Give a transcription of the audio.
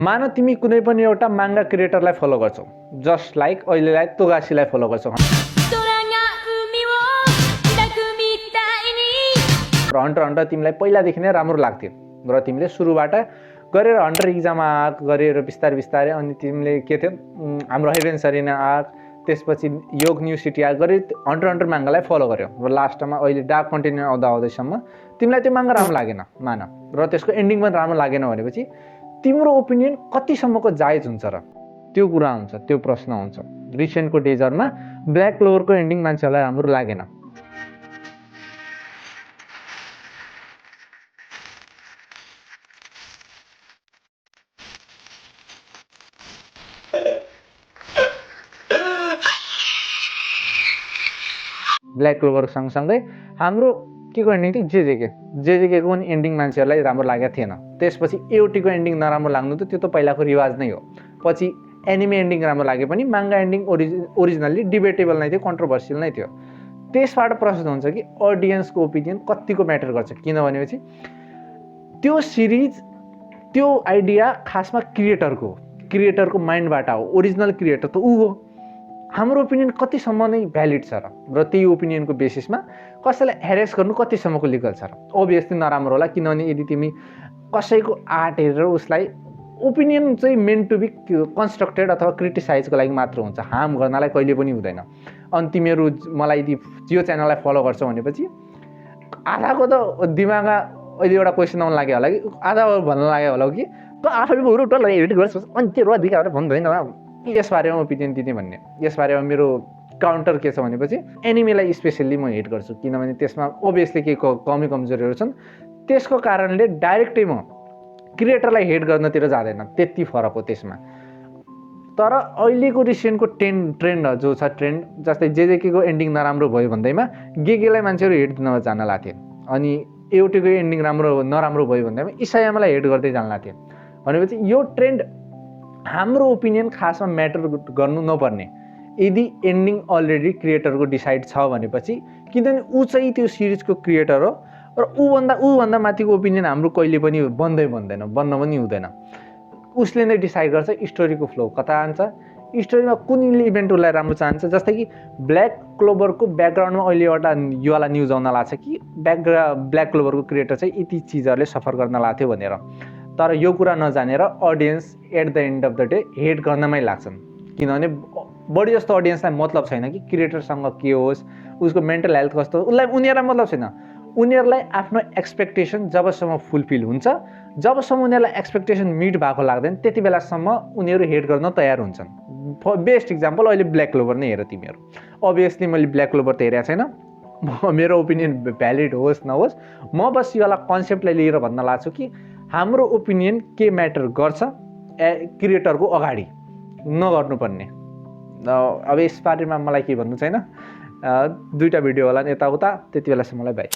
मान तिमी कुनै पनि एउटा मांगा क्रिएटरलाई फलो गर्छौ, जस्ट लाइक अहिलेलाई तोगासीलाई फलो गर्छौ र हन्टर हन्टर तिमीलाई पहिलादेखि नै राम्रो लाग्थ्यो र तिमीले सुरुबाट गरेर हन्टर इक्जाम आर्क गरेर बिस्तारै बिस्तारै अनि तिमीले के थियो हाम्रो हेभेन सरिना आर्क त्यसपछि योग न्यू सिटी आर्क गरे हन्टर हन्टर मांगालाई फलो गर्यो र लास्टमा अहिले डार्क कन्टिन्यू आउँदासम्म तिमीलाई त्यो मांगा राम्रो लागेन मान र त्यसको एन्डिङ पनि राम्रो लागेन भनेपछि तिम्रो ओपिनियन कतिसम्मको जायज हुन्छ र त्यो कुरा हुन्छ, त्यो प्रश्न हुन्छ। रिसेन्टको डेजरमा ब्ल्याक क्लोभरको एन्डिङ मान्छेहरूलाई राम्रो लागेन। ब्ल्याक क्लोभर सँगसँगै हाम्रो के को एन्डिङ थियो जेजेके को पनि एन्डिङ मान्छेहरूलाई राम्रो लागेको थिएन। त्यसपछि एओटीको एन्डिङ नराम्रो लाग्नु त त्यो त पहिलाको रिवाज नै हो। पछि एनिमे एन्डिङ राम्रो लागे पनि मांगा एन्डिङ ओरिजिनल्ली डिबेटेबल नै थियो, कन्ट्रोभर्सियल नै थियो। त्यसबाट प्रश्न हुन्छ कि अडियन्सको ओपिनियन कतिको म्याटर गर्छ, किनभनेपछि त्यो सिरिज त्यो आइडिया खासमा क्रिएटरको माइन्डबाट हो, ओरिजिनल क्रिएटर त ऊ हो। हाम्रो ओपिनियन कतिसम्म नै भ्यालिड छ र त्यही ओपिनियनको बेसिसमा कसैलाई हेरेस गर्नु कतिसम्मको लिगल छ र ओभियसली नराम्रो होला, किनभने यदि तिमी कसैको आर्ट हेरेर उसलाई ओपिनियन चाहिँ मेन टु बी कन्स्ट्रक्टेड अथवा क्रिटिसाइजको लागि मात्र हुन्छ, हार्म गर्नलाई कहिले पनि हुँदैन। अनि तिमीहरू मलाई यदि यो च्यानललाई फलो गर्छौ भनेपछि आधाको त दिमागमा अहिले एउटा क्वेसन आउन लाग्यो होला कि आधा भन्न लाग्यो होला कि त आफैले बरु टल्लै एडिट गर्छ अनि त्यो अधिकार भन्दैन यसबारेमा ओपिनियन दिने भन्ने। यसबारेमा मेरो काउन्टर के छ भनेपछि एनिमेलाई स्पेसल्ली म हेट गर्छु, किनभने त्यसमा ओभियसली केही कमी कमजोरीहरू छन्। त्यसको कारणले डाइरेक्टै म क्रिएटरलाई हेट गर्नतिर जाँदैन, त्यति फरक हो त्यसमा। तर अहिलेको रिसेन्टको ट्रेन्ड जो छ ट्रेन्ड जस्तै जेजेकेको एन्डिङ नराम्रो भयो भन्दैमा गेगेलाई मान्छेहरू हेट दिन जान लाग्थे, अनि एओटीको एन्डिङ नराम्रो भयो भन्दैमा इसायामालाई हेट गर्दै जान लाग्थे। भनेपछि यो ट्रेन्ड हाम्रो ओपिनियन खासमा म्याटर गर्नु नपर्ने। यदि एन्डिङ अलरेडी क्रिएटरको डिसाइड छ भनेपछि किनभने ऊ चाहिँ त्यो सिरिजको क्रिएटर हो र ऊभन्दा माथिको ओपिनियन हाम्रो कहिले पनि बन्न पनि हुँदैन। उसले नै डिसाइड गर्छ स्टोरीको फ्लो कता जान्छ, स्टोरीमा कुन इभेन्ट उसलाई राम्रो चाहन्छ। जस्तै कि ब्ल्याक क्लोभरको ब्याकग्राउन्डमा अहिले एउटा योवाला न्युज आउन लाग्छ कि ब्ल्याक क्लोभरको क्रिएटर चाहिँ यति चिजहरूले सफर गर्न लाग्थ्यो भनेर। तर यो कुरा नजानेर audience at the end of the day hate गर्नमै लाग्छन्, किनभने बढी जस्तो अडियन्सलाई मतलब छैन कि क्रिएटरसँग के होस्, उसको मेन्टल हेल्थ कस्तो, उनीहरूलाई मतलब छैन। उनीहरूलाई आफ्नो एक्सपेक्टेसन जबसम्म फुलफिल हुन्छ, जबसम्म उनीहरूलाई एक्सपेक्टेसन मिट भएको लाग्दैन त्यति बेलासम्म उनीहरू हेट गर्न तयार हुन्छन्। बेस्ट इक्जाम्पल अहिले ब्ल्याक क्लोभर नै हेर तिमीहरू। अभियसली मैले ब्ल्याक क्लोभर त हेरेको छैन, मेरो ओपिनियन भ्यालिड होस् नहोस्, म बस योवाला कन्सेप्टलाई लिएर भन्न लाग्छु कि हाम्रो ओपिनियन के म्याटर गर्छ क्रिएटरको अगाडि नगर्नुपर्ने। अब यसबारेमा मलाई के भन्नु छैन, दुईवटा भिडियो होला यताउता, त्यति बेलासम्म मलाई बाई।